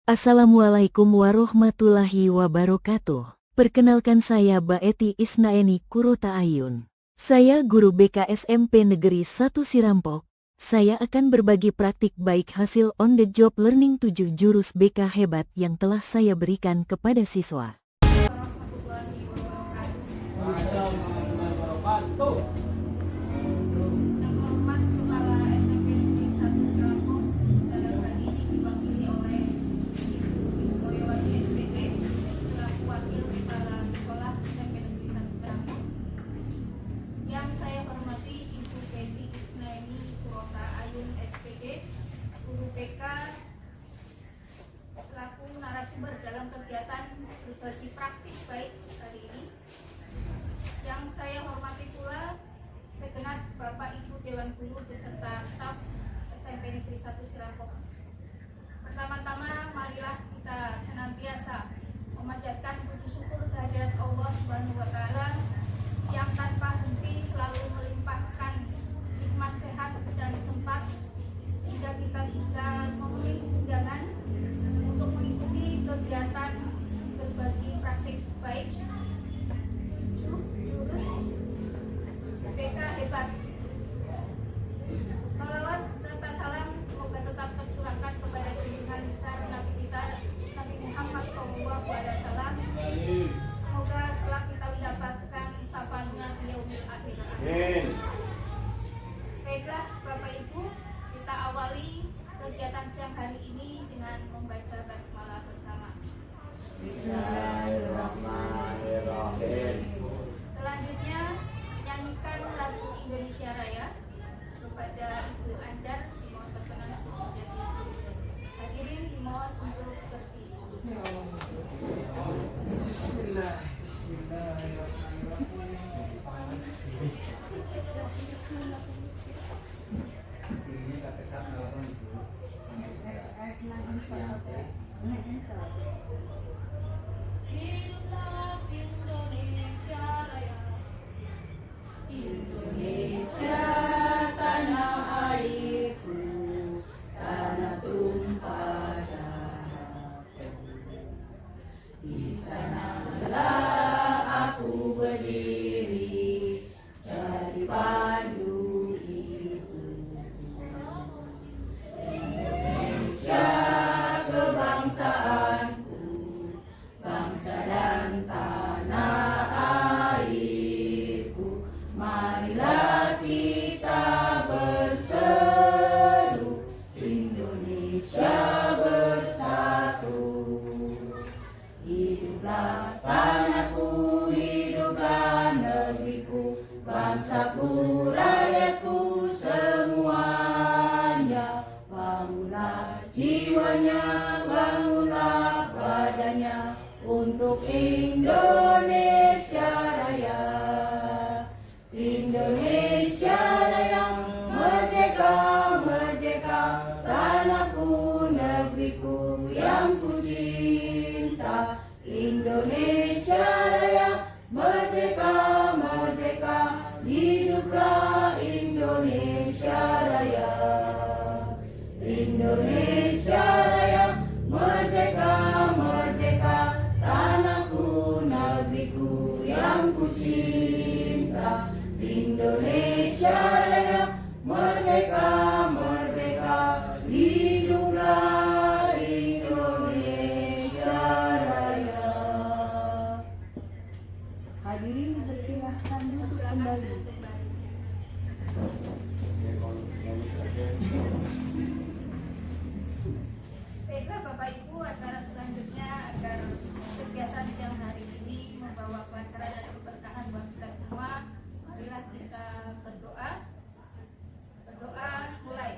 Assalamualaikum warahmatullahi wabarakatuh. Perkenalkan saya Baeti Isnaeni Kurota Ayun. Saya guru BK SMP Negeri 1 Sirampok. Saya akan berbagi praktik baik hasil on the job learning 7 jurus BK hebat yang telah saya berikan kepada siswa. BK selaku narasumber dalam kegiatan berbagi praktik baik hari ini. Yang saya hormati pula segenap Bapak Ibu Dewan Guru beserta staf SMP Negeri 1 Sirampok. Pertama-tama marilah kita senantiasa memanjatkan puji syukur kehadirat Allah Subhanahu wa taala yang tanpa henti selalu melimpahkan nikmat sehat dan sempat sehingga kita bisa memenuhi undangan untuk mengikuti kegiatan berbagi praktik baik jurus BK hebat. Salawat serta salam semoga tetap tercurahkan kepada junjungan besar Nabi kita Nabi Muhammad SAW. Semoga telah kita mendapatkan syafaatnya di yaumil akhir. Baiklah Bapak Ibu, kita awali kegiatan siang hari ini dengan membaca basmalah bersama. Bismillahirrahmanirrahim. Selanjutnya nyanyikan lagu Indonesia Raya. Kepada Ibu Anjar dimohon berkenan untuk menjadi hadirin dimohon untuk berdiri. Hiduplah Indonesia Raya. Indonesia tanah airku, tanah tumpah darahku. Di sanalah aku berdiri, jadi pandu ibu. Indonesia kebangsaanku, bangsa dan tanah airku. Marilah kita berseru, Indonesia bersatu. Hiduplah tanahku, hiduplah negeriku, bangsaku, rakyatku semuanya. Bangunlah jiwanya, bangunlah badannya untuk Indonesia Raya. Indonesia Raya, merdeka, merdeka, tanahku, negeriku yang ku cinta. Indonesia Raya, merdeka, merdeka, hiduplah Indonesia Raya. Indonesia Raya, merdeka, merdeka, tanahku, negeriku yang ku cinta. Indonesia Raya, merdeka, merdeka, hiduplah Indonesia Raya. Hadirin dipersilahkan duduk kembali. Baiklah Bapak Ibu, acara selanjutnya agar kegiatan siang hari ini membawa kelancaran dan keberkahan buat kita semua. Marilah kita berdoa. Berdoa mulai.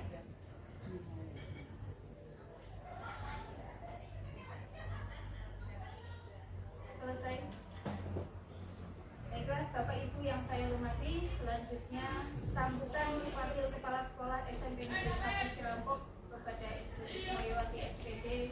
Selesai. Baiklah Bapak Ibu yang saya hormati, selanjutnya sambutan Wakil Kepala Sekolah SMP Negeri 1 Sirampok kepada Ibu Ismayawati SPD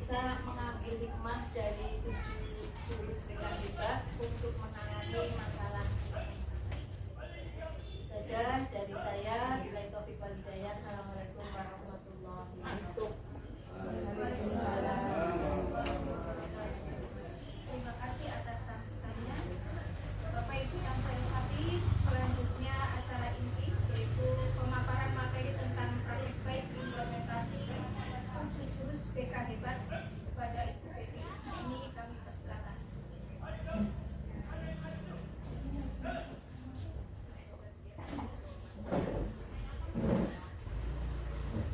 bisa mengambil hikmah dari 7 jurus BKHB untuk menangani masalah ini. Saja dari saya, billahi taufiq wal hidayah. Assalamualaikum warahmatullahi wabarakatuh. Terima kasih atas sambutannya. Bapak Ibu yang saya hormati, selanjutnya acara inti yaitu pemaparan materi tentang praktik baik implementasi 7 jurus BK Hebat kepada Ibu Betty. Ini kami persilakan.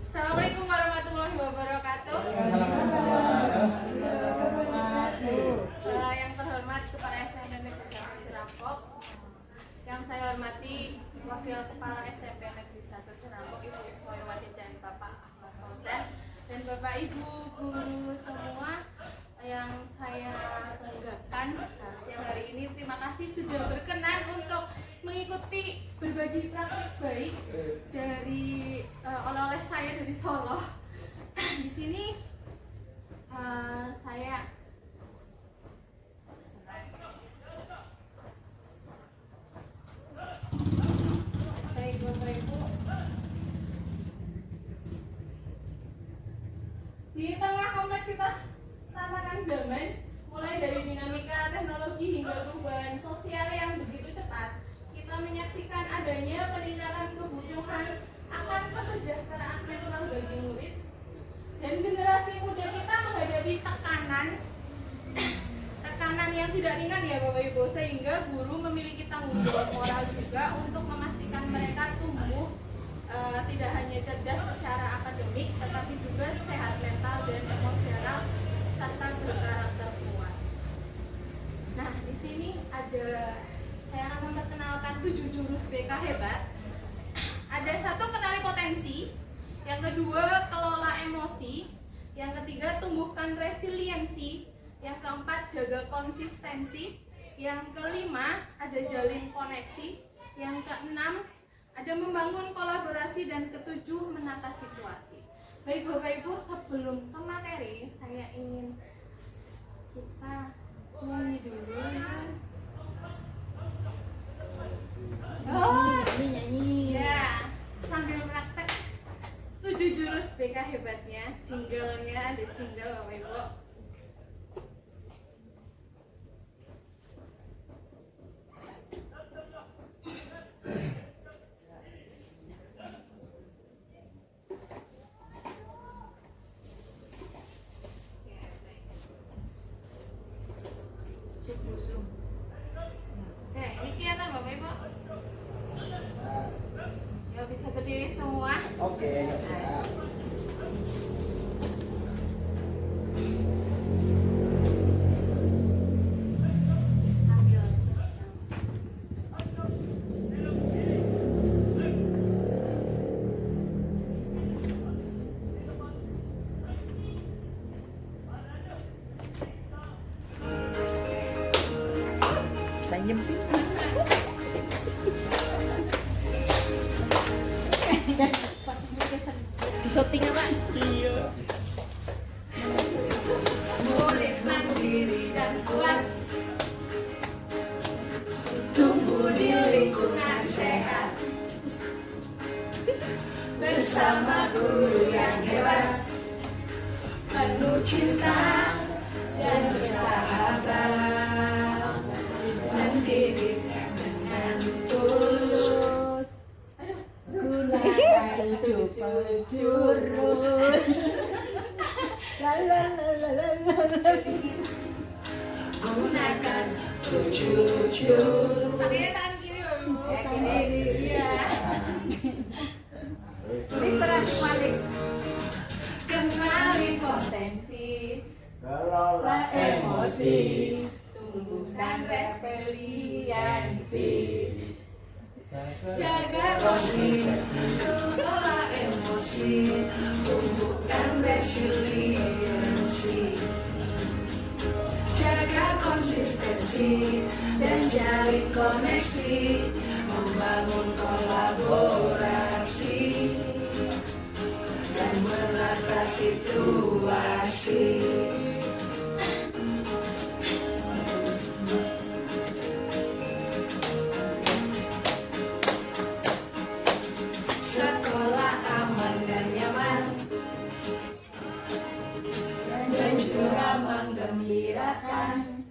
Assalamualaikum warahmatullahi wabarakatuh. Yang terhormat Kepala SMP Negeri 1 Sirampok, yang saya hormati Wakil Kepala SMP Negeri 1 Sirampok Ibu Ismailwati dan Bapak Ahmad Fauzan, dan Bapak Ibu guru semua yang saya banggakan. Nah, siang hari ini terima kasih sudah berkenan untuk mengikuti berbagi praktik baik dari oleh-oleh saya dari Solo. Di sini saya baik Bapak Ibu, di tengah kompleksitas tantangan zaman, mulai dari dinamika teknologi hingga perubahan sosial yang begitu cepat, kita menyaksikan adanya peningkatan kebutuhan akan kesejahteraan mental bagi murid, dan generasi muda kita menghadapi tekanan yang tidak ringan ya Bapak Ibu, sehingga guru memiliki tanggung jawab moral juga untuk memastikan mereka tumbuh tidak hanya cerdas secara akademik, tetapi juga sehat mental dan emosional serta berkarakter kuat. Nah, di sini saya akan memperkenalkan 7 jurus BK Hebat. Ada 1, kenali potensi. Yang kedua, kelola emosi. Yang ketiga, tumbuhkan resiliensi. Yang keempat, jaga konsistensi. Yang kelima, ada jalin koneksi. Yang keenam, ada membangun kolaborasi. Dan ketujuh, menata situasi. Baik Bapak Ibu, sebelum ke materi, saya ingin kita nyanyi dulu ya. Nyanyi. Ya, sambil praktek 7 jurus BK Hebatnya. Jinglenya ada jingle Bapak Ibu. Oke, ini kelihatan Bapak Ibu? Ya, bisa berdiri semua. Oke, siap. Sambil Saya jemput. Di syuting apa? Iya. murid mandiri dan kuat, tumbuh di lingkungan sehat, bersama guru yang hebat, penuh cinta dan bersahabat, mendidik dengan tulus. Gunakan 7 jurus. Gunakan 7 jurus. Pakai tangan kiri Bapak Ibu. Kiri. Iya. Ini berarti balik. Kenali potensi, Kelola emosi. tumbuhkan resiliensi, jaga konsistensi, kelola emosi, tumbuhkan resiliensi, jaga konsistensi dan jalin koneksi, membangun kolaborasi dan Sekolah aman dan nyaman dan juga menggembirakan.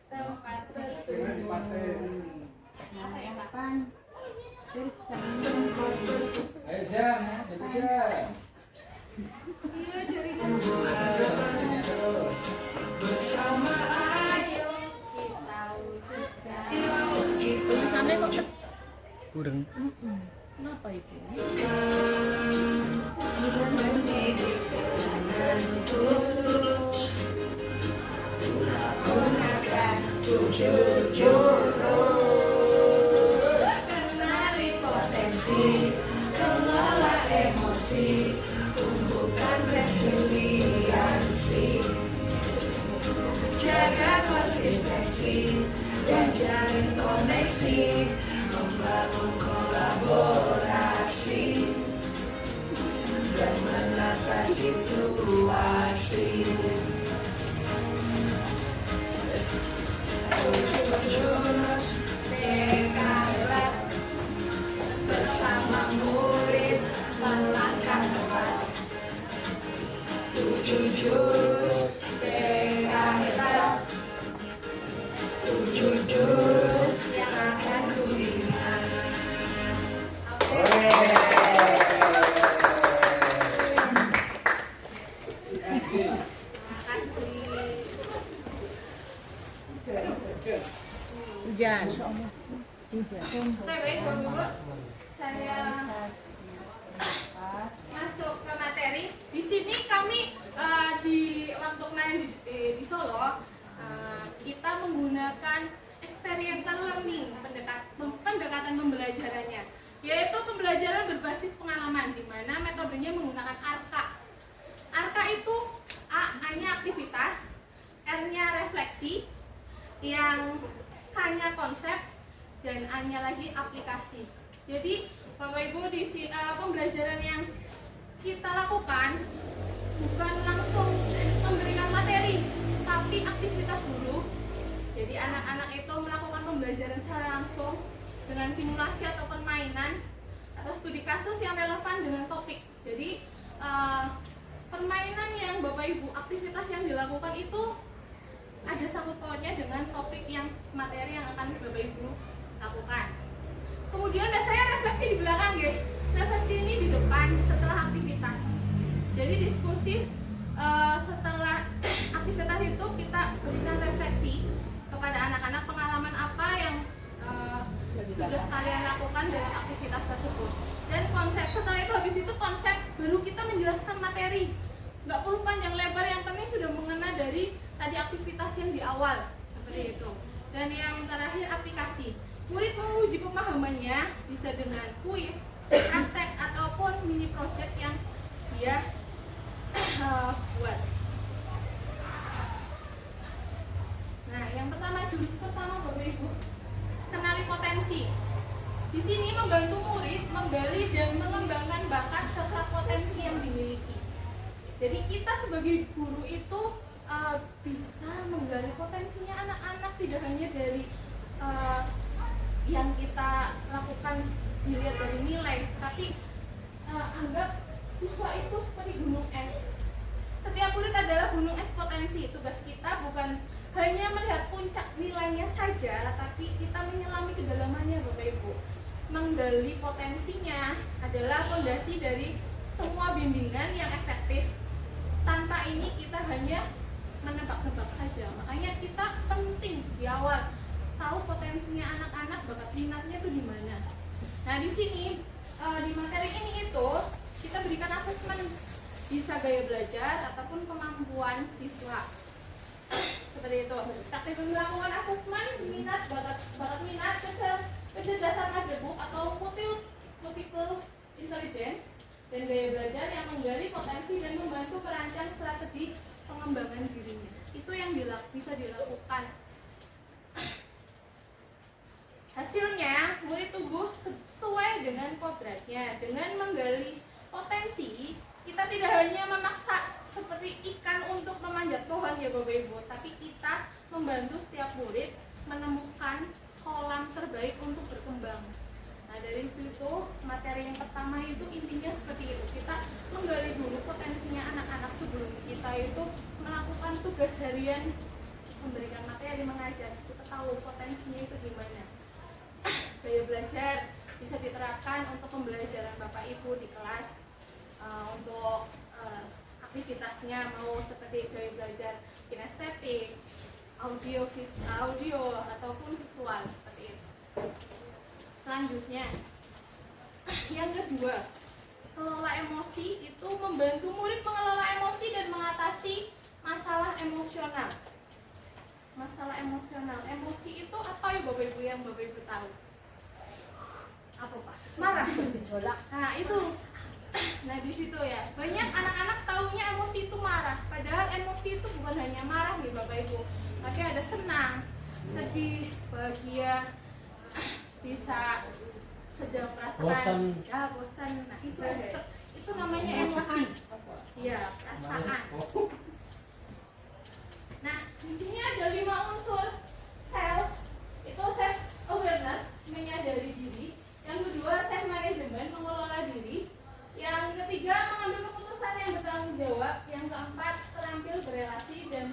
Tempat berteduh apa ya Pak? Bersandung Ayo Syam, jadi Syam. Iya, jaringan. bersama ayo kita wujudkan. Tulisannya kok kurang. Kenapa itu? Gunakan jujur jurus, kenali potensi, kelola emosi, tumbuhkan resiliensi, jaga konsistensi dan jalin koneksi, membangun kolaborasi dan menata situasi. Jurus dekat bersama murid melangkah tepat. 7 jurus dekat, 7 jurus yang akan kuingat. Hujan. Oke, baik Bapak-Ibu. Saya masuk ke materi. Di sini kami di waktu main di Solo kita menggunakan experiential learning, pendekatan pembelajarannya, yaitu pembelajaran berbasis pengalaman di mana metodenya menggunakan ARKA. ARKA itu A-nya aktivitas, R-nya refleksi, yang K-nya konsep, dan A-nya lagi aplikasi. Jadi Bapak Ibu di pembelajaran yang kita lakukan bukan langsung memberikan materi, tapi aktivitas dulu. Jadi anak-anak itu melakukan pembelajaran secara langsung dengan simulasi atau permainan atau studi kasus yang relevan dengan topik. Jadi permainan yang Bapak Ibu, aktivitas yang dilakukan itu ada sangkut pautnya dengan topik yang materi yang akan Bapak Ibu lakukan. Kemudian saya refleksi di belakang ya. Refleksi ini di depan setelah aktivitas. Jadi diskusi setelah aktivitas itu kita berikan refleksi kepada anak-anak pengalaman apa yang sudah kalian lakukan dalam aktivitas tersebut. Dan konsep setelah itu, habis itu konsep baru kita menjelaskan materi. Nggak perlu panjang lebar, yang penting sudah mengena dari tadi aktivitas yang di awal seperti itu. Dan yang terakhir aplikasi. Murid menguji pemahamannya bisa dengan kuis, praktek ataupun mini project yang dia buat. Nah, yang pertama, jurus pertama Bapak Ibu, kenali potensi. Di sini membantu murid menggali dan mengembangkan bakat serta potensi yang dimiliki. Jadi kita sebagai guru itu bisa menggali potensinya anak-anak, tidak hanya dari yang kita lakukan dilihat dari nilai, tapi anggap siswa itu seperti gunung es. Setiap murid adalah gunung es potensi. Tugas kita bukan hanya melihat puncak nilainya saja, tapi kita menyelami kedalamannya Bapak Ibu. Menggali potensinya adalah fondasi dari semua bimbingan yang efektif. Tanpa ini kita hanya menebak-nebak saja. Makanya kita penting di awal tahu potensinya anak-anak, bakat minatnya itu di mana. Nah, di sini di materi ini itu kita berikan asesmen bisa gaya belajar ataupun kemampuan siswa. Seperti itu. Praktik melakukan asesmen minat, bakat minat, kecerdasan majemuk atau multiple intelligence, dan gaya belajar yang menggali potensi dan membantu perancang strategi pengembangan dirinya. Itu yang bisa dilakukan. Hasilnya, murid tumbuh sesuai dengan Ibu, tapi kita membantu setiap murid menemukan kolam terbaik untuk berkembang. Nah, dari situ materi yang pertama itu intinya seperti itu. Kita menggali dulu potensinya anak-anak sebelum kita itu melakukan tugas harian, memberikan materi mengajar. Kita tahu potensinya itu gimana. Gaya belajar bisa diterapkan untuk pembelajaran Bapak Ibu di kelas, untuk aktivitasnya mau seperti gaya belajar kinestetik, audio ataupun visual seperti itu. Selanjutnya, yang kedua, kelola emosi itu membantu murid mengelola emosi dan mengatasi masalah emosional. Masalah emosional, emosi itu apa ya Bapak Ibu yang Bapak Ibu tahu? Apa Pak? Marah, gejolak. Nah itu, nah di situ ya banyak anak-anak taunya emosi itu marah. Padahal emosi itu bukan hanya marah nih Bapak Ibu, tapi ada senang, sedih, bahagia, bisa sedang perasaan, bosan. Nah itu namanya emosi. Iya, perasaan. Nah, di sini ada 5 unsur. Self, itu self awareness, menyadari diri. Yang kedua, self management, mengelola diri. Yang ketiga, mengambil keputusan yang bertanggung jawab. Yang keempat, terampil berelasi. Dan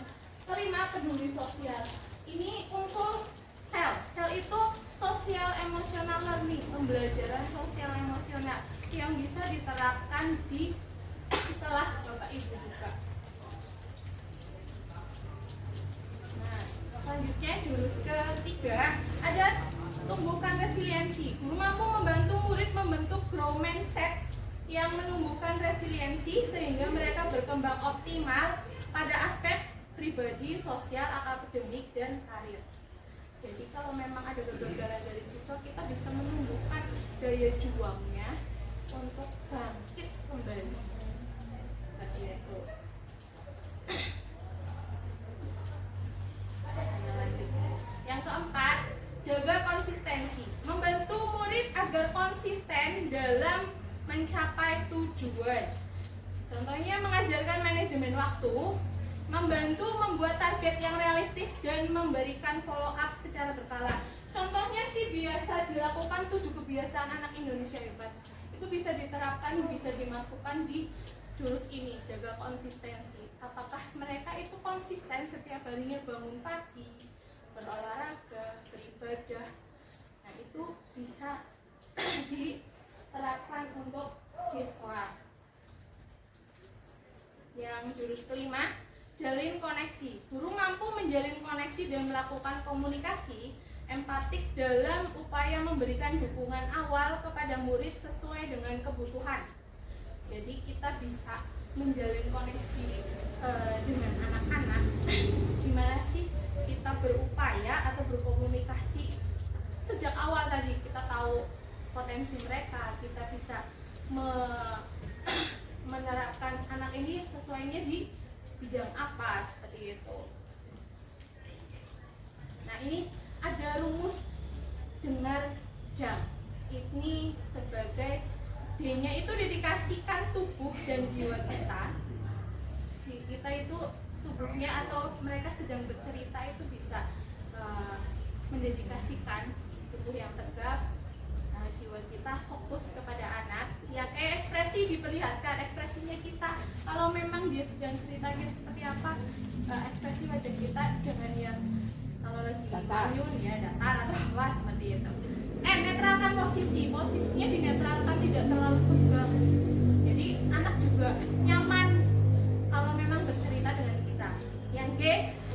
kelima, peduli sosial. Ini unsur self. Self itu social emotional learning, pembelajaran sosial emosional yang bisa diterapkan di kelas Bapak Ibu juga. Nah, selanjutnya jurus ketiga ada tumbuhkan resiliensi. Guru mampu membantu murid membentuk growth mindset yang menumbuhkan resiliensi sehingga mereka berkembang optimal pada aspek pribadi, sosial, akademik, dan karir. Jadi kalau memang ada kegagalan dari siswa, kita bisa menumbuhkan daya juangnya untuk bangkit kembali. Seperti itu. Yang keempat, jaga konsistensi. Membantu murid agar konsisten dalam mencapai tujuan. Contohnya mengajarkan manajemen waktu, membantu membuat target yang realistis dan memberikan follow up secara berkala. Contohnya sih biasa dilakukan 7 kebiasaan anak Indonesia hebat. Itu bisa diterapkan, bisa dimasukkan di jurus ini, jaga konsistensi. Apakah mereka itu konsisten setiap harinya bangun pagi, berolahraga, beribadah. Nah, itu bisa diterapkan untuk siswa. Yang jurus kelima, jalin koneksi. Guru mampu menjalin koneksi dan melakukan komunikasi empatik dalam upaya memberikan dukungan awal kepada murid sesuai dengan kebutuhan. Jadi kita bisa menjalin koneksi dengan anak-anak. Gimana sih kita berupaya atau berkomunikasi sejak awal tadi, kita tahu potensi mereka, kita bisa menerapkan anak ini sesuainya di bidang apa, seperti itu. Nah, ini ada rumus dengar jam. Ini sebagai D-nya itu dedikasikan tubuh dan jiwa kita. Kita itu tubuhnya atau mereka sedang bercerita itu bisa mendedikasikan tubuh yang tegap, jiwa kita fokus kepada anak. Yang ekspresi diperlihatkan, ekspresinya kita. Kalau memang dia sedang ceritanya seperti apa, ekspresi wajah kita jangan yang kalau lagi ayun ya datar atau apa seperti itu. Netralkan posisinya dinetralkan, tidak terlalu tegang. Jadi anak juga nyaman kalau memang bercerita dengan kita. Yang G,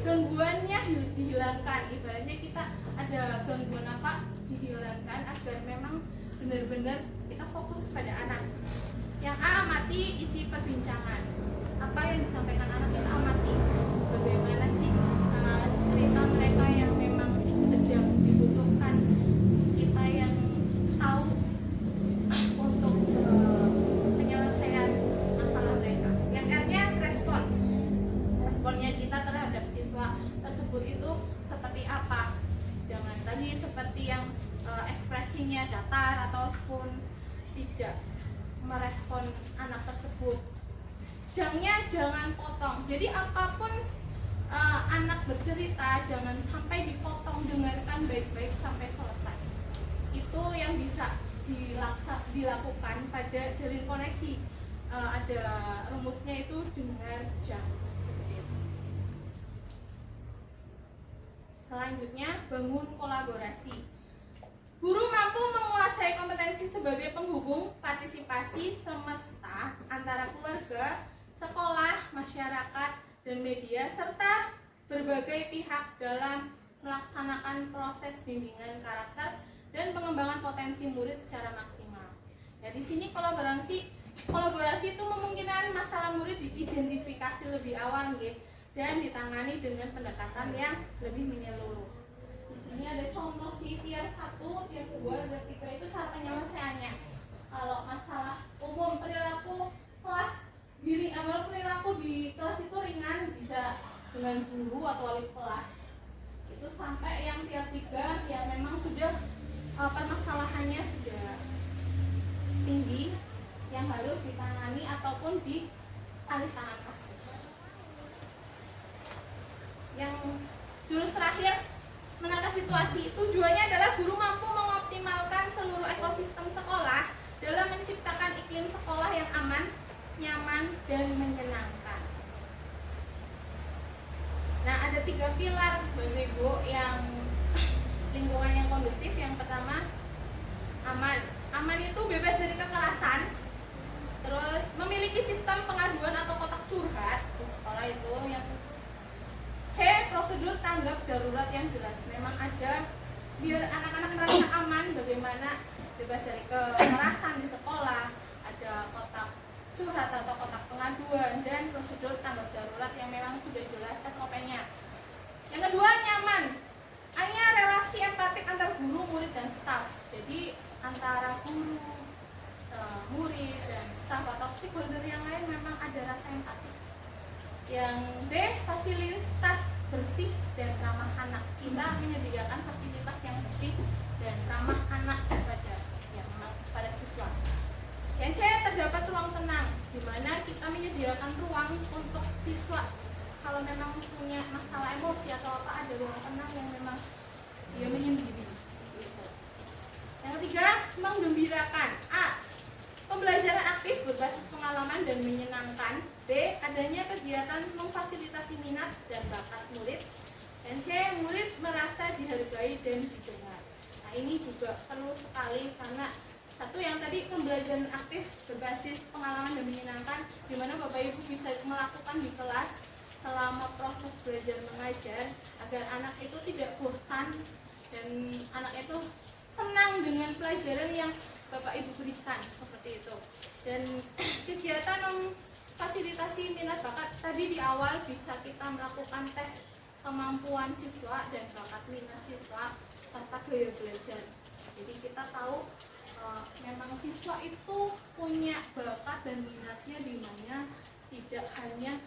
gangguannya dihilangkan. Ibaratnya kita ada gangguan apa, dihilangkan agar memang benar-benar kita fokus pada anak. Yang A, amati isi perbincangan. Apa yang disampaikan anak kita amati. Bagaimana sih cerita mereka yang memang sedang dibutuhkan, kita yang tahu untuk penyelesaian masalah mereka. Yang R-nya respons. Responnya kita terhadap siswa tersebut itu seperti apa. Jangan tadi seperti yang ekspresinya datar ataupun tidak merespon anak tersebut. Jangnya jangan potong. Jadi apapun anak bercerita jangan sampai dipotong, dengarkan baik-baik sampai selesai. Itu yang bisa dilakukan pada jalin koneksi. Ada rumusnya itu dengar jam. Selanjutnya, bangun kolaborasi. Guru mampu menguasai kompetensi sebagai penghubung partisipasi semesta antara keluarga, sekolah, masyarakat, dan media, serta berbagai pihak dalam melaksanakan proses bimbingan karakter dan pengembangan potensi murid secara maksimal. Ya, di sini kolaborasi itu memungkinkan masalah murid diidentifikasi lebih awal, dan ditangani dengan pendekatan yang lebih menyeluruh. Di sini ada contoh tier 1, tier 2, dan 3 itu cara penyelesaiannya. Kalau masalah umum perilaku di kelas itu ringan, bisa dengan guru atau wali kelas. Itu sampai yang tier 3 yang memang sudah permasalahannya sudah tinggi, yang harus ditangani ataupun ditarik tangan kasus. Yang jurus terakhir, menata situasi, tujuannya adalah guru mampu mengoptimalkan seluruh ekosistem sekolah dalam menciptakan iklim sekolah yang aman, nyaman, dan menyenangkan. Nah, ada 3 pilar Bapak Ibu yang lingkungan yang kondusif. Yang pertama, aman. Aman itu bebas dari kekerasan. Terus memiliki sistem pengaduan atau kotak curhat di sekolah itu. Yang C, prosedur tanggap darurat yang jelas. Memang ada biar anak-anak merasa aman, bagaimana bebas dari kekerasan di sekolah. Ada kotak curhat atau kotak pengaduan dan prosedur tanggap darurat yang memang sudah jelas SOP-nya. Yang kedua, nyaman. Hanya relasi empatik antar guru, murid, dan staf. Jadi antara guru, murid, dan staf atau stakeholder yang lain memang ada rasa empati. Yang D, fasilitas bersih dan ramah anak. Kita menyediakan fasilitas yang bersih dan ramah anak pada siswa. Yang C, terdapat ruang tenang, di mana kita menyediakan ruang untuk siswa kalau memang punya masalah emosi atau apa, ada ruang tenang yang memang dia menyendiri. Yang ketiga, menggembirakan. A, pembelajaran aktif berbasis pengalaman dan menyenangkan. B, adanya kegiatan memfasilitasi minat dan bakat murid. Dan C, murid merasa dihargai dan didengar. Nah, ini juga perlu sekali karena satu yang tadi pembelajaran aktif berbasis pengalaman dan menyenangkan, di mana Bapak Ibu bisa melakukan di kelas selama proses belajar mengajar agar anak itu tidak bosan dan anak itu senang dengan pelajaran yang Bapak Ibu berikan seperti itu. Dan kegiatan memfasilitasi minat bakat tadi di awal bisa kita melakukan tes kemampuan siswa dan bakat minat siswa serta gaya belajar. Jadi kita tahu memang siswa itu punya bakat dan minatnya di mana, tidak hanya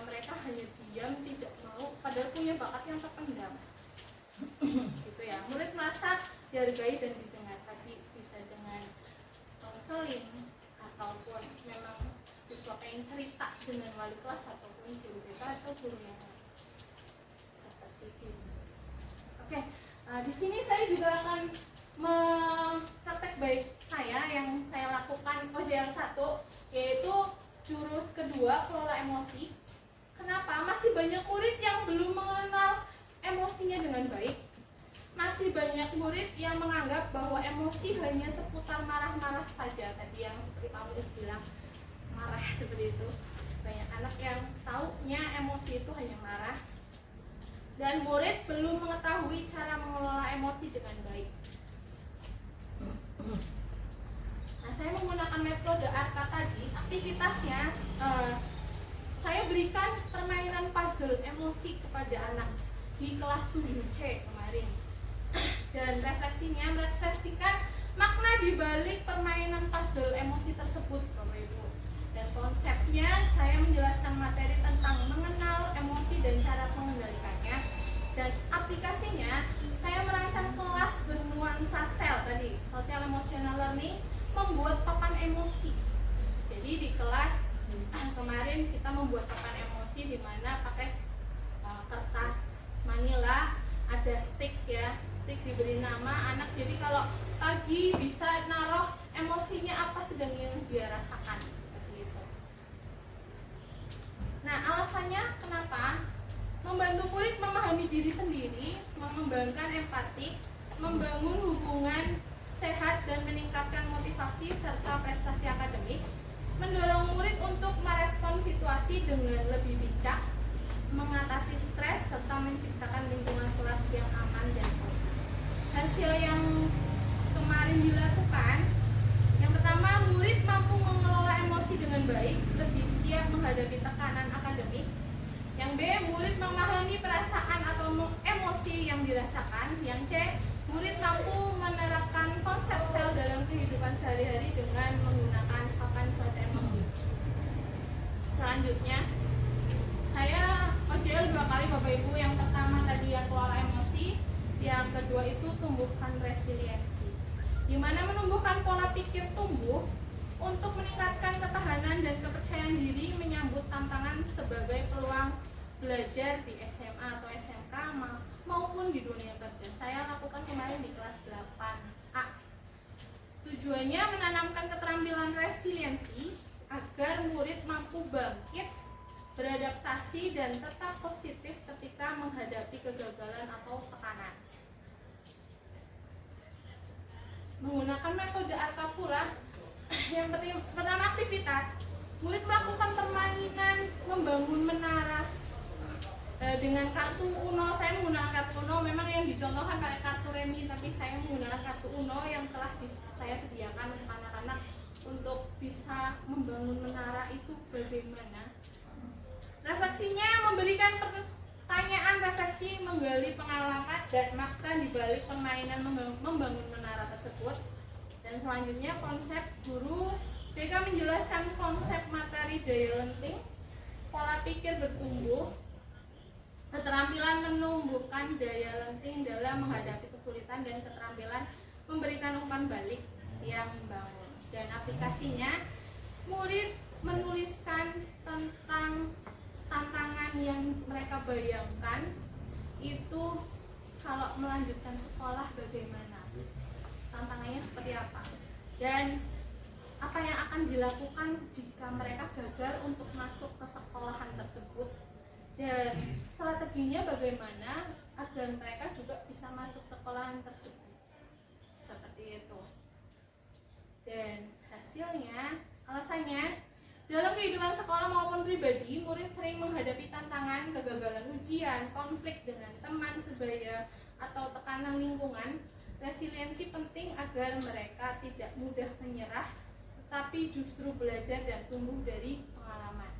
mereka hanya diam tidak mau, padahal punya bakat yang terpendam. Gitu ya. Murid merasa dihargai dan didengar, tadi bisa dengan konseling ataupun memang siswa pengen cerita dengan wali kelas ataupun guru BK atau guru yang lain. Seperti ini. Oke, di sini saya juga akan praktek baik saya yang saya lakukan OJL 1, yaitu jurus kedua, kelola emosi. Kenapa? Masih banyak murid yang belum mengenal emosinya dengan baik. Masih banyak murid yang menganggap bahwa emosi hanya seputar marah-marah saja. Tadi yang seperti Pak Murid bilang, marah seperti itu. Banyak anak yang taunya emosi itu hanya marah. Dan murid belum mengetahui cara mengelola emosi dengan baik. Nah, saya menggunakan metode ARKA tadi. Aktivitasnya saya berikan permainan puzzle emosi kepada anak di kelas 7C kemarin. Dan refleksinya merefleksikan makna di balik permainan puzzle emosi tersebut, Bapak Ibu. Dan konsepnya saya menjelaskan materi tentang mengenal emosi dan cara mengendalikannya. Dan aplikasinya saya merancang kelas bernuansa sel tadi, social emotional learning, membuat papan emosi. Jadi di kelas kemarin kita membuat papan emosi di mana pakai kertas manila, ada stick ya, stick diberi nama anak, jadi kalau pagi bisa naruh emosinya apa sedang yang dia rasakan gitu. Nah, alasannya kenapa? Membantu murid memahami diri sendiri, mengembangkan empati, membangun hubungan sehat dan meningkatkan motivasi serta prestasi akademik, mendorong murid untuk merespon situasi dengan lebih bijak, mengatasi stres serta menciptakan lingkungan kelas yang aman dan positif. Hasil yang kemarin dilakukan, yang pertama, murid mampu mengelola emosi dengan baik, lebih siap menghadapi tekanan akademik. Yang B, murid memahami perasaan atau emosi yang dirasakan. Yang C, murid mampu menerapkan konsep sel dalam kehidupan sehari-hari dengan menggunakan papan suatu emosi. Selanjutnya, saya OJL 2 kali Bapak Ibu. Yang pertama tadi yang kelola emosi, yang kedua itu tumbuhkan resiliensi, di mana menumbuhkan pola pikir tumbuh untuk meningkatkan ketahanan dan kepercayaan diri menyambut tantangan sebagai peluang belajar di SMA atau SMK maupun di dunia kerja. Saya lakukan kemarin di kelas 8A. Tujuannya menanamkan keterampilan resiliensi agar murid mampu bangkit, beradaptasi dan tetap positif ketika menghadapi kegagalan atau tekanan. Menggunakan metode ARKA pula, yang pertama aktivitas, murid melakukan permainan membangun menara dengan kartu Uno. Saya menggunakan kartu Uno, memang yang dicontohkan pakai kartu remi, tapi saya menggunakan kartu Uno yang telah saya sediakan untuk anak-anak untuk bisa membangun menara itu bagaimana. Refleksinya memberikan pertanyaan refleksi, menggali pengalaman dan makna di balik permainan membangun menara tersebut. Dan selanjutnya konsep guru BK menjelaskan konsep materi daya lenting, pola pikir bertumbuh, keterampilan menumbuhkan daya lenting dalam menghadapi kesulitan dan keterampilan memberikan umpan balik yang membangun. Dan aplikasinya, murid menuliskan tentang tantangan yang mereka bayangkan itu kalau melanjutkan sekolah bagaimana, tantangannya seperti apa, dan apa yang akan dilakukan jika mereka gagal untuk masuk ke sekolahan tersebut, dan strateginya bagaimana agar mereka juga bisa masuk sekolahan tersebut, seperti itu. Dan hasilnya, alasannya, dalam kehidupan sekolah maupun pribadi, murid sering menghadapi tantangan, kegagalan ujian, konflik dengan teman sebaya, atau tekanan lingkungan. Resiliensi penting agar mereka tidak mudah menyerah, tetapi justru belajar dan tumbuh dari pengalaman.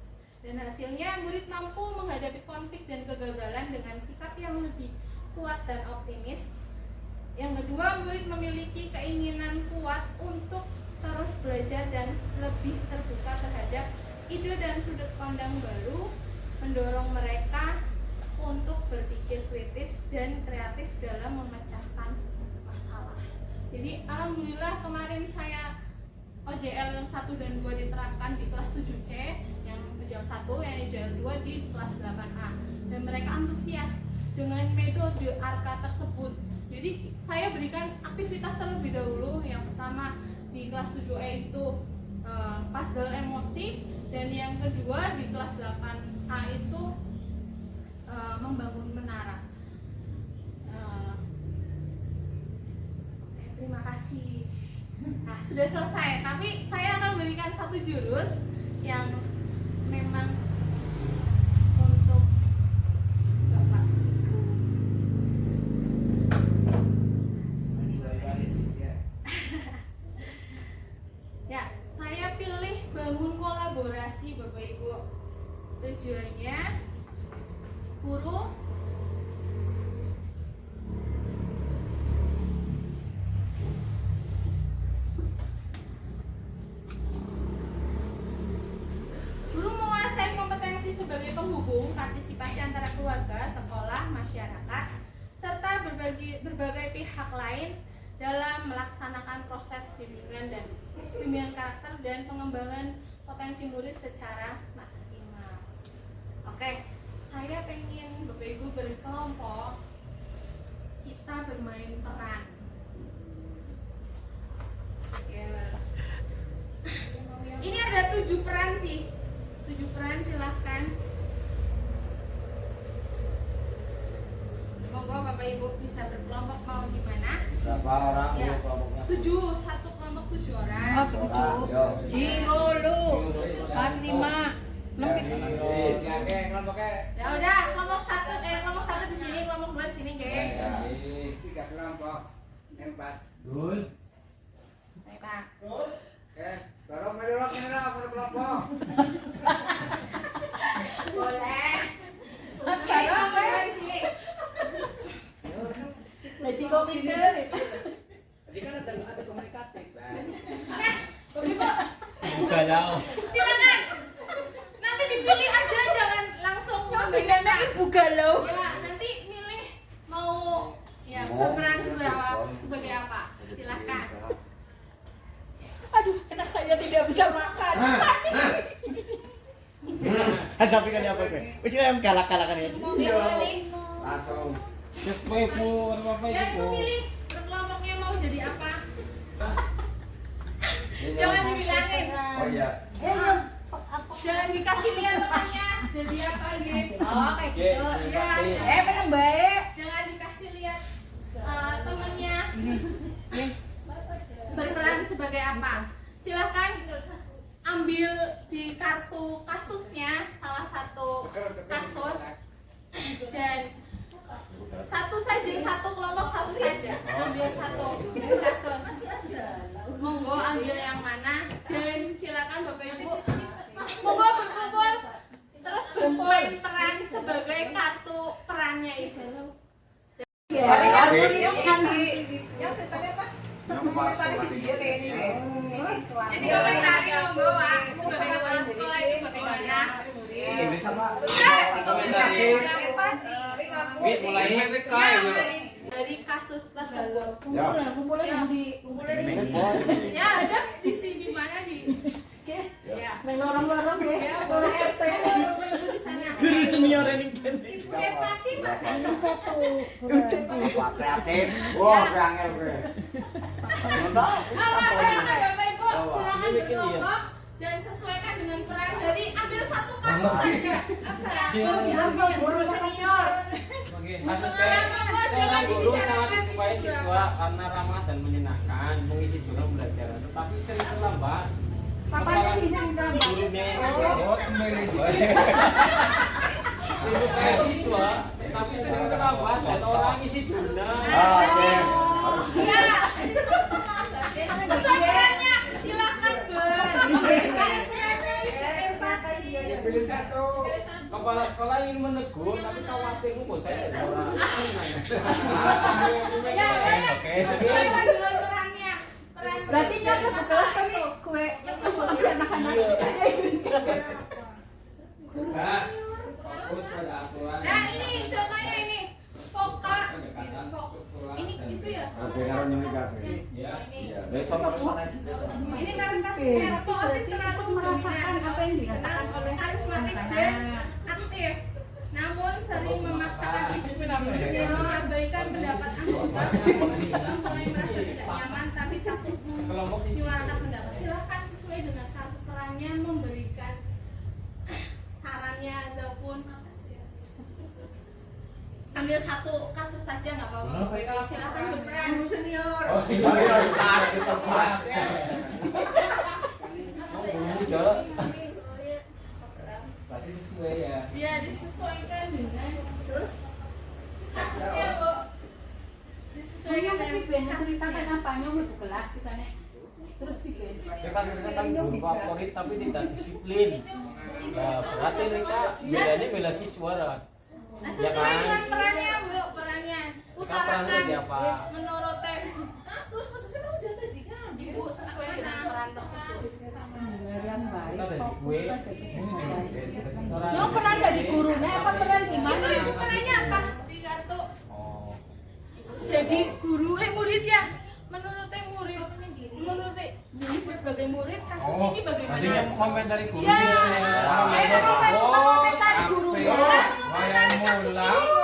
Dan hasilnya, murid mampu menghadapi konflik dan kegagalan dengan sikap yang lebih kuat dan optimis. Yang kedua, murid memiliki keinginan kuat untuk terus belajar dan lebih terbuka terhadap ide dan sudut pandang baru, mendorong mereka untuk berpikir kritis dan kreatif dalam memecahkan masalah. Jadi alhamdulillah kemarin saya OJL 1 dan 2 diterapkan di kelas 7C, yang OJL 1, yang OJL 2 di kelas 8A, dan mereka antusias dengan metode ARKA tersebut. Jadi saya berikan aktivitas terlebih dahulu. Yang pertama di kelas 7E itu puzzle emosi, dan yang kedua di kelas 8A itu membangun menara. Terima kasih. Nah, sudah selesai, tapi saya akan berikan satu jurus yang memang untuk Bapak Ibu. Ya, saya pilih bangun kolaborasi Bapak Ibu. Tujuannya guru menguasai kompetensi sebagai penghubung partisipasi antara keluarga, sekolah, masyarakat, serta berbagai pihak lain dalam melaksanakan proses bimbingan karakter dan pengembangan potensi murid secara maksimal. Oke, saya pengen Bapak Ibu berkelompok, kita bermain peran. Ini ada 7 peran sih. 7 peran, silahkan. Monggo Bapak Ibu bisa berkelompok mau gimana? Berapa orang Ya. kelompoknya? 7, satu kelompok 7 orang. Oh, 7. Yo. Jingolu. 4, 5, 6 Oke, kelompoknya. Ya udah, kelompok 1 di sini, kelompok 2 di sini, geng. Tiga kelompok. 4. Dul. Baik, Pak. Oke, dorong melorok kelompok. Boleh. Oke, kelompok 2 di sini. Jadi komite. Tadi kan ada komunikatif. Oke, Bapak Ibu, Buka jauh. silakan. Nanti dipilih aja, jangan langsung Pilihannya ibu galau. Ya, nanti milih mau ya berperan sebagai apa? Silakan. Aduh, anak saya tidak bisa makan. Sampai kan apa gue? Wis yang galak-galakan ya. Langsung. Terus ibu apa Ya, ibu? milih berkelompoknya mau jadi apa? Jangan dibilangin. Oh iya. Jangan dikasih lihat temannya jadi apa gitu. Oh, kayak gitu. Ya, Penang baik. jangan dikasih lihat temannya berperan sebagai apa. Silahkan ambil di kartu kasusnya salah satu kasus dan satu kelompok satu saja ambil satu kasus. Monggo ambil yang mana dan silakan Bapak Ibu monggo berkumpul terus bermain peran sebagai kartu perannya itu. Jadi komentari monggo Pak sebagai kepala sekolah itu bagaimana? Wis mulai. Dari kasus tersebut. Ya. Ya ada di sini mana di ya. Main lorong-lorong ya. Ya, boleh RT di sana. Guru senior ini kan. Ibu Kepati Pak. Pak kreatif. Wah, angel gue. Silakan Bapak Ibu, silakan berkelompok dan sesuaikan dengan peran dari ambil satu kasus saja. Ya, mau diambil Guru senior. Maksud saya guru sangat supaya siswa karena ramah dan menyenangkan mengisi program belajar, tetapi sering terlambat. Papanya sih sering terlambat. Gurunya yang kembali. Supaya siswa, tapi sering terlambat dan orang isi jurnal. Oke. Iya. Sesuai perannya. Silakan, Ben. Pilih satu. Kepala sekolah ingin menegur, tapi khawatirmu bocah itu orang. Ya, sesuaikan dengan perannya. Berarti nyata betul tapi kue anak-anak saya ingin Gas. Terus ada aturan. Nah, ini contohnya ini. Pokok. Ini itu ya. Oke, kalau ini gas. Ya. Iya. Besok harus sana. Ini karena kasusnya Pak Osis terlalu merasakan apa yang dirasakan oleh karismatik dan aktif. Namun sering memaksakan ibu mengabaikan pendapat anggota dan mulai merasa tidak nyaman tapi takut menyuarakan pendapat. Silakan sesuai dengan kartu perannya memberikan sarannya ataupun ambil satu kasus saja nggak apa-apa. Silakan berperan. Guru senior. Oh iya, tas kita pas. Berarti sesuai ya. Ya disesuaikan dengan terus kasusnya Bu. Disesuaikan dengan ceritakan kasusnya. apa nyamuk kelas kita nih. Terus bikin. Ya kan kita kan guru favorit tapi tidak disiplin. Nah, berarti mereka bedanya bela siswa kan. Nah, Ya sesuai kan? dengan perannya Bu, perannya. Utarakan perannya apa? menurut kasusnya udah tadi kan. Ibu sesuai dengan peran tersebut. Yang baik, Kita dari fokus gue. pada kesehatan. Orang Yang peran dari gurunya apa peran gimana? Ibu perannya apa? Di kartu. Oh. Jadi guru murid ya. Menurut murid. Menurut ibu sebagai murid kasus ini bagaimana? Artinya komentari guru. Ya. Orang Komentari oh, guru. sampai wayang mulang.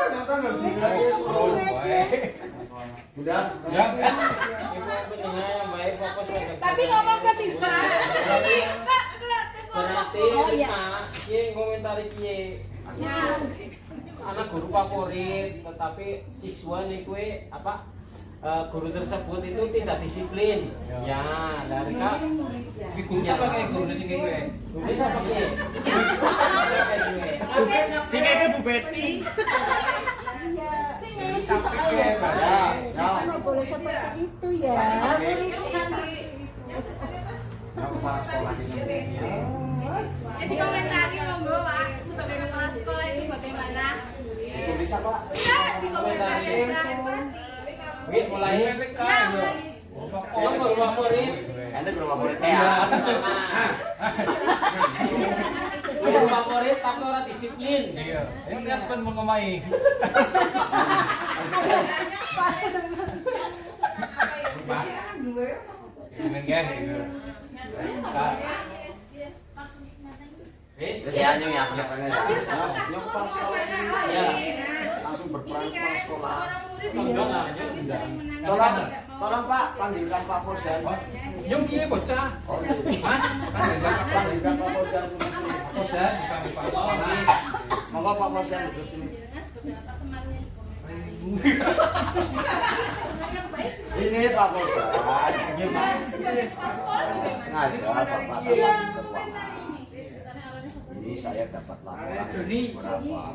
Udah. Ibu pendengar yang baik fokus pada Tapi ngomong ke siswa. berarti Oh, iya. Kie komentari Kie anak guru favorit, tetapi siswa nih kue apa guru tersebut itu tidak disiplin. Ya, dari kak. Tapi guru siapa kayak guru di sini gue? Guru siapa Kie? Sini itu Bu Betty. Sampai gue Pak. Ya, ya. Nggak boleh seperti itu ya. Ya, kepala sekolah ini. Jadi komentari monggo Pak, sebagai kepala sekolah itu bagaimana? Itu bisa Pak. Ya, di komentari. Wis mulai. Ya, Yang guru favorit. Ente guru favorit ya. Guru favorit tapi orang disiplin. Iya. Yang lihat pun mau ngomai. Dengan kan gitu. Wis. Jadi aja ya, ya pengen ya. Yang kepala sekolah sini. Ya. Langsung berperan kepala sekolah. Enggak lah, enggak. Tolong Pak, panggilkan Pak Fosan. Yung kiye bocah. Oh, iya. Mas, Panggilkan Pak Fosan sini. Kosan, bukan Pak Oh, Sekolah. ini. Monggo Pak Fosan duduk sini. Ini Pak Fosan. Sebagai kepala sekolah bagaimana? Sengaja Bapak datang ke ruangan. Ini saya dapat laporan dari beberapa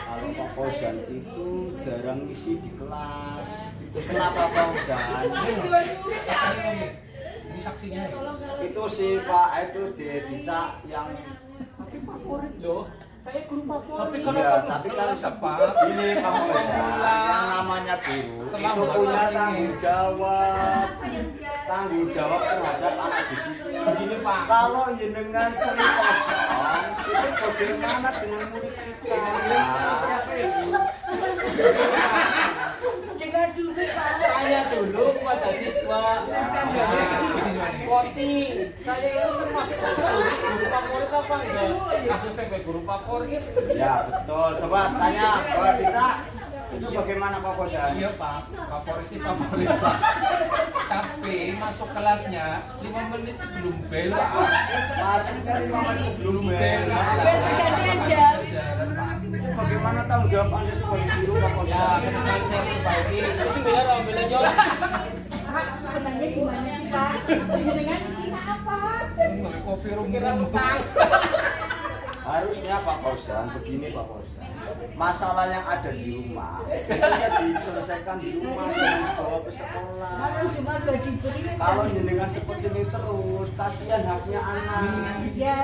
kalau Pak Fauzan itu jarang isi di kelas. Itu kenapa Pak Fauzan? Ini saksinya. Itu si Pak itu Dita yang Loh, saya guru favorit. Tapi kalau iya, tapi kan siapa? ini Pak Fauzan yang namanya guru itu punya tanggung jawab terhadap anak didik. Begini Pak. Kalau jenengan sering kosong, itu bagaimana dengan murid kita? Siapa itu? Tanya dulu kepada siswa. Voting. Saya itu termasuk guru favorit apa enggak? Kasus sampai guru favorit. Ya betul. Coba tanya Mbak Dita, itu bagaimana Pak Fauzan? Iya Pak, favorit sih favorit Pak. Tapi masuk kelasnya 5 menit sebelum bel Pak. Masih kan 5 menit sebelum bel. Bergantian jam. Itu bagaimana tanggung jawab Anda sebagai guru Pak Ya, Fauzan? ke depan saya perbaiki. Terus sembilan orang bilang jawab. Pak, sebenarnya gimana sih Pak? Jenengan kira apa? Nggak kopi Kira rumah. utang. Harusnya Pak Fauzan, begini Pak Fauzan. Masalah yang ada di rumah itu ya diselesaikan di rumah, jangan dibawa ke sekolah. Kalau cuma gak diberi. Kalau jenengan seperti ini terus, kasihan haknya anak. Ya,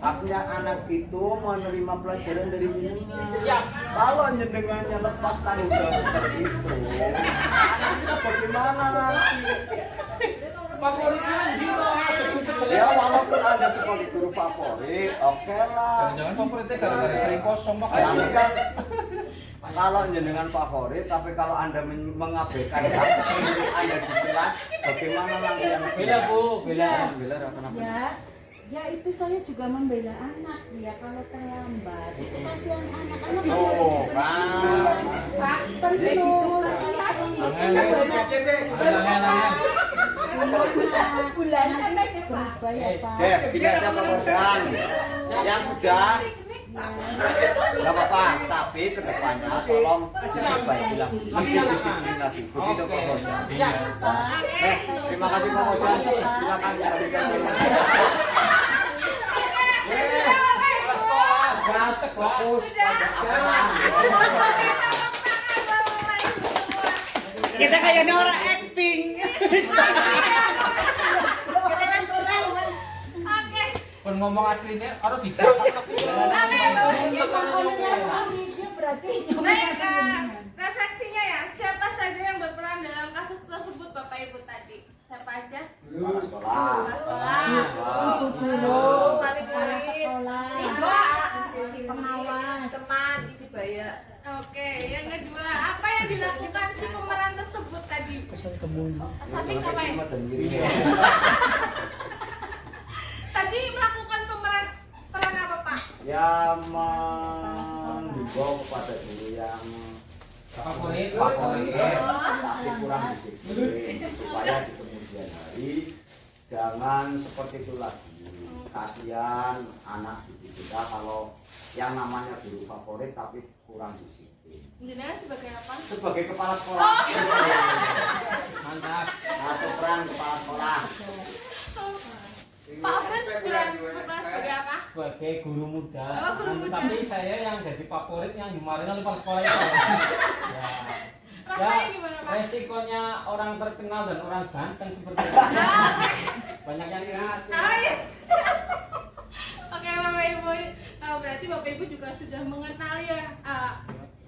Haknya anak itu menerima pelajaran dari jenengan. Siap. Kalau jenengannya lepas tanggung jawab seperti itu, anaknya bagaimana nanti? Favoritnya dia. Ya walaupun Anda sebagai guru favorit, oke lah. Jangan favoritnya gara-gara sering kosong Tapi makanya. kan kalau jenengan favorit, tapi kalau Anda mengabaikan hak milik Anda di kelas, bagaimana nanti anak Bela Bu, bela. Bela kenapa? ya itu saya juga membela anak ya kalau terlambat. Itu kasihan anak-anak. Oh kan. Pak, terus bulan nanti berubah ya Pak. Gini aja Pak Fauzan. Yang sudah nggak apa-apa, tapi kedepannya tolong diperbaiki lagi, lebih disiplin lagi. Begitu Pak Fauzan. Terima kasih Pak Fauzan. Silakan kembalikan. Gas, fokus pada apa? Kita kayak Nora acting. Pun ngomong aslinya, orang bisa. Berarti Baik, refleksinya ya, siapa saja yang berperan dalam kasus tersebut Bapak Ibu tadi? Siapa aja? Sekolah. Kepala sekolah, guru, wali kepala murid, sekolah, siswa, pengawas, teman, Isibaya. Oke, yang kedua, apa yang dilakukan si pemeran tersebut tadi? Tapi ngapain? Tadi melakukan peran apa Pak? Ya menghimbau kepada guru yang Favorit. favorit, tapi kurang disiplin. Supaya di kemudian hari jangan seperti itu lagi. Kasihan anak didik kita kalau yang namanya guru favorit tapi kurang disiplin. Jenengan sebagai apa? Sebagai kepala sekolah, Mantap. satu peran kepala sekolah. Pak Alfred berperan sebagai apa? Sebagai guru muda. Oh, guru muda. Tapi saya yang jadi favorit yang dimarahin oleh kepala sekolah itu. Ya. Rasanya gimana Pak? Resikonya orang terkenal dan orang ganteng seperti itu. Banyak yang ingat. Nice. Oke Bapak Ibu, berarti Bapak Ibu juga sudah mengenal ya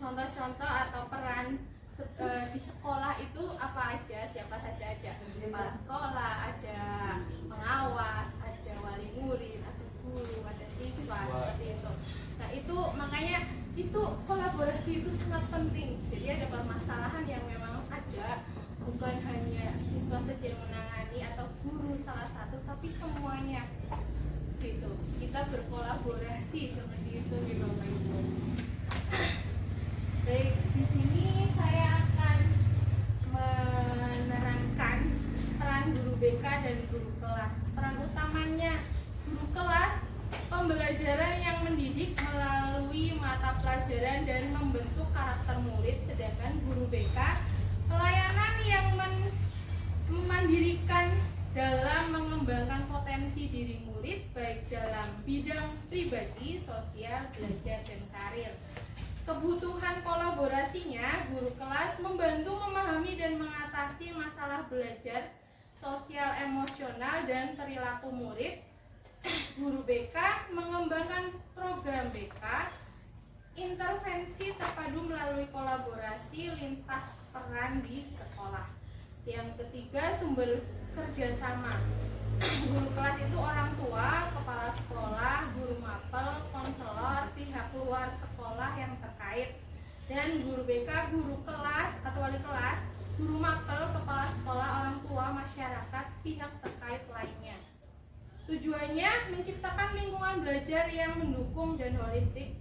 contoh-contoh atau peran di sekolah itu apa aja, siapa saja ada kepala sekolah, ada pengawas, ada wali murid, ada guru, ada siswa seperti itu. Nah itu makanya itu kolaborasi itu sangat penting. Jadi ada permasalahan yang memang ada, bukan hanya siswa saja yang menangani atau guru salah satu, tapi semuanya gitu. Kita berkolaborasi seperti itu di Bapak Ibu. Baik, di sini saya akan menerangkan peran guru BK dan guru kelas. Peran utamanya guru kelas, pembelajaran yang mendidik melalui mata pelajaran dan membentuk karakter murid, sedangkan guru BK pelayanan yang memandirikan dalam mengembangkan potensi diri murid baik dalam bidang pribadi, sosial, belajar, dan karir. Kebutuhan kolaborasinya, guru kelas membantu memahami dan mengatasi masalah belajar, sosial, emosional, dan perilaku murid. Guru BK mengembangkan program BK, intervensi terpadu melalui kolaborasi lintas peran di sekolah. Yang ketiga, sumber kerjasama. Guru kelas itu orang tua, kepala sekolah, guru mapel, konselor, pihak luar sekolah yang terkait. Dan guru BK, guru kelas atau wali kelas, guru mapel, kepala sekolah, orang tua, masyarakat, pihak terkait lainnya. Tujuannya menciptakan lingkungan belajar yang mendukung dan holistik.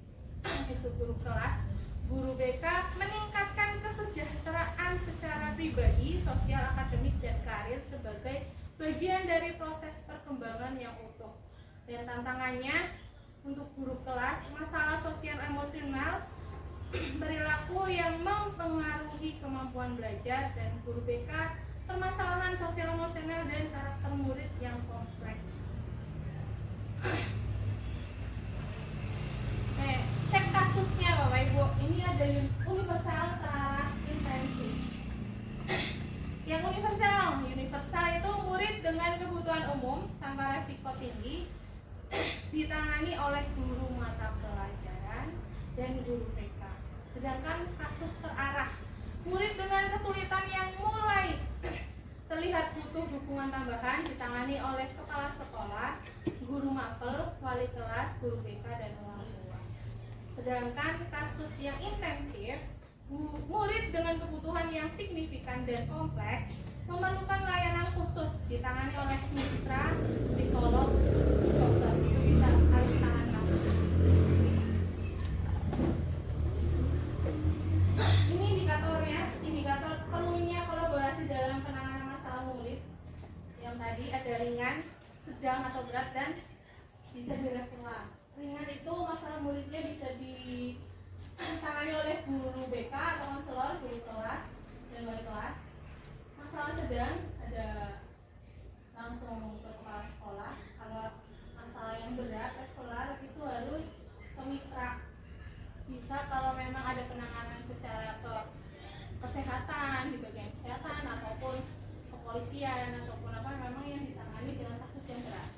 Itu guru kelas. Guru BK meningkatkan kesejahteraan secara pribadi, sosial, akademik, dan karir sebagai bagian dari proses perkembangan yang utuh. Dan tantangannya untuk guru kelas, masalah sosial emosional, perilaku yang mempengaruhi kemampuan belajar, dan guru BK permasalahan sosial emosional dan karakter murid yang kompleks. Cek kasusnya Bapak Ibu. Ini ada universal terarah intensif. Yang universal itu murid dengan kebutuhan umum tanpa resiko tinggi ditangani oleh guru mata pelajaran dan guru BK. Sedangkan kasus terarah, murid dengan kesulitan yang mulai terlihat butuh dukungan tambahan ditangani oleh kepala sekolah, guru mapel, wali kelas, guru BK, dan orang tua. Sedangkan kasus yang intensif, murid dengan kebutuhan yang signifikan dan kompleks memerlukan layanan khusus ditangani oleh mitra, psikolog, dokter. Itu bisa kalian tangan kasus. Ini indikatornya, indikator perlunya kolaborasi dalam penanganan masalah murid. Yang tadi ada ringan, sedang atau berat, dan bisa direspon. Ringan itu masalah muridnya bisa ditangani oleh guru BK atau konselor, guru kelas, dan wali kelas. Masalah sedang ada langsung ke kepala sekolah. Kalau masalah yang berat, eksolar, itu harus ke mitra. Bisa kalau memang ada penanganan secara kesehatan, di bagian kesehatan, ataupun kepolisian, ataupun apa, memang yang ditangani dengan kasus yang berat.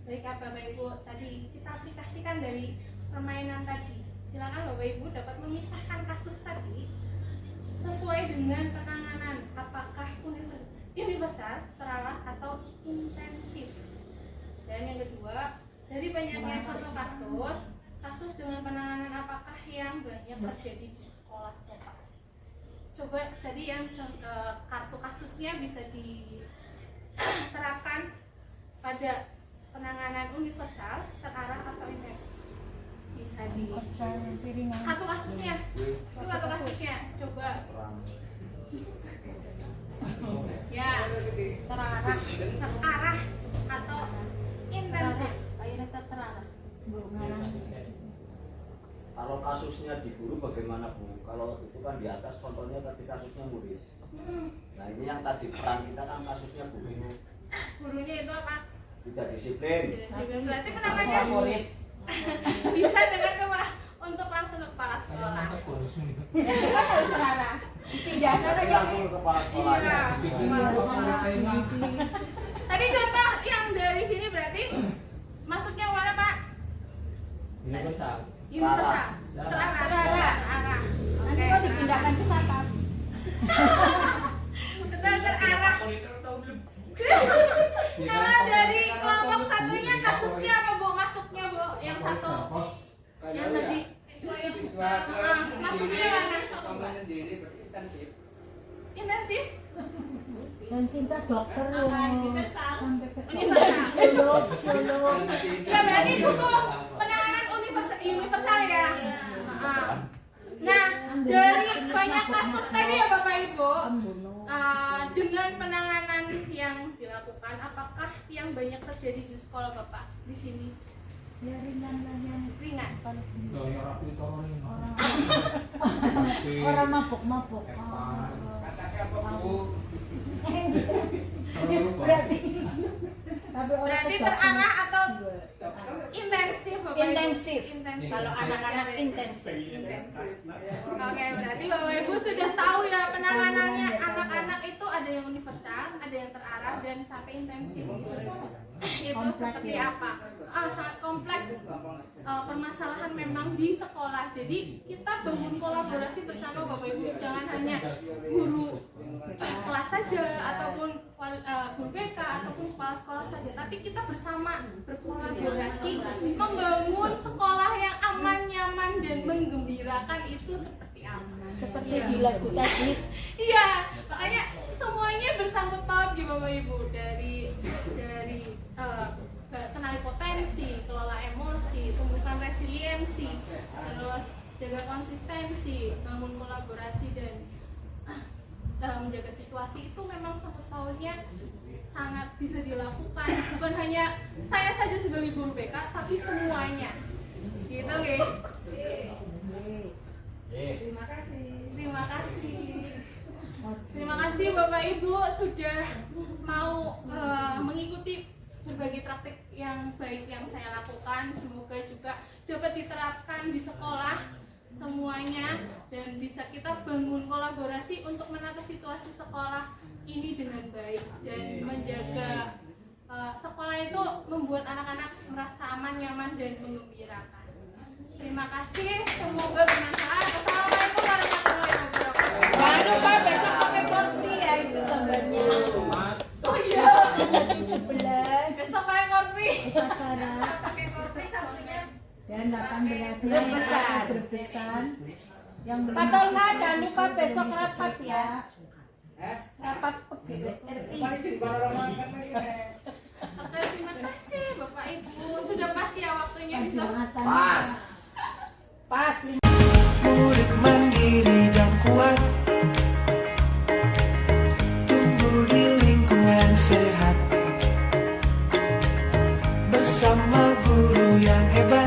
Baik Bapak Ibu, tadi kita aplikasikan dari permainan tadi. Silakan Bapak Ibu dapat memisahkan kasus tadi sesuai dengan penanganan, apakah universal, terarah, atau intensif. Dan yang kedua, dari banyaknya contoh kasus dengan penanganan apakah yang banyak terjadi di sekolah Bapak? Coba tadi yang kartu kasusnya bisa diterapkan pada penanganan universal, terarah, atau intensif. bisa di Siringan. kartu kasusnya. Itu kartu kasusnya. Coba. Ya, terarah atau intensif. Kalau kasusnya di guru bagaimana Bu? Kalau itu kan di atas contohnya tadi kasusnya murid. Nah ini yang tadi peran kita kan kasusnya guru. Gurunya itu apa? Tidak disiplin. Berarti kenapanya bisa dengan apa? Untuk langsung ke kepala sekolah. Jadi langsung ke kepala sekolahnya. Iya. Tadi contoh yang dari sini berarti masuknya mana Pak? Universal. Universal. Terarah. Nanti kok dipindahkan ke Satap. Terarah. Kalau dari kelompok satunya kasusnya apa Bu? Masuknya Bu? Yang satu. Yang tadi siswa yang masuknya mana? Intensif. Dan Sinta dokter loh. Sampai ke Universal. Ya berarti buku penanganan universal ya. Nah, dari banyak kasus tadi ya Bapak Ibu, dengan penanganan yang dilakukan, apakah yang banyak terjadi di sekolah Bapak di sini? ya ringan lah yang Ringan. orang mabuk-mabuk. Berarti Berarti terarah atau intensif Bapak Ibu? Intensif. Intensif. Kalau anak-anak intensif. Oke, berarti Bapak Ibu sudah tahu ya penanganannya anak-anak itu ada yang universal, ada yang terarah dan sampai intensif. Itu seperti apa? Sangat kompleks permasalahan memang di sekolah. Jadi kita bangun kolaborasi bersama Bapak Ibu, jangan hanya guru kelas saja ataupun guru BK ataupun kepala sekolah saja, tapi kita bersama berkolaborasi membangun sekolah yang aman, nyaman dan menggembirakan itu seperti apa? Seperti di lagu tadi. Iya, makanya semuanya bersangkut paut di Bapak Ibu, dari kenali potensi, kelola emosi, tumbuhkan resiliensi, terus jaga konsistensi, bangun kolaborasi dan menjaga situasi itu memang sangkut pautnya sangat bisa dilakukan. Bukan hanya saya saja sebagai guru BK, tapi semuanya. Gitu, oke? Terima kasih. Terima kasih Bapak Ibu sudah mau mengikuti berbagai praktik yang baik yang saya lakukan. Semoga juga dapat diterapkan di sekolah semuanya dan bisa kita bangun kolaborasi untuk menata situasi sekolah ini dengan baik dan menjaga sekolah itu membuat anak-anak merasa aman, nyaman dan menggembirakan. Terima kasih, semoga bermanfaat. Assalamualaikum warahmatullahi wabarakatuh. Jangan lupa besok pakai korpi ya itu gambarnya. Oh iya. 17 Besok pakai korpi. upacara Pakai korpi satunya. dan 18 Berbesar. berbesar. Yang Pak Tolna jangan lupa besok rapat ya. Rapat PGRI. Oke, terima kasih Bapak Ibu. Sudah pas ya waktunya bisa. Pas. Pas. Murid mandiri dan kuat, tumbuh di lingkungan sehat, bersama guru yang hebat.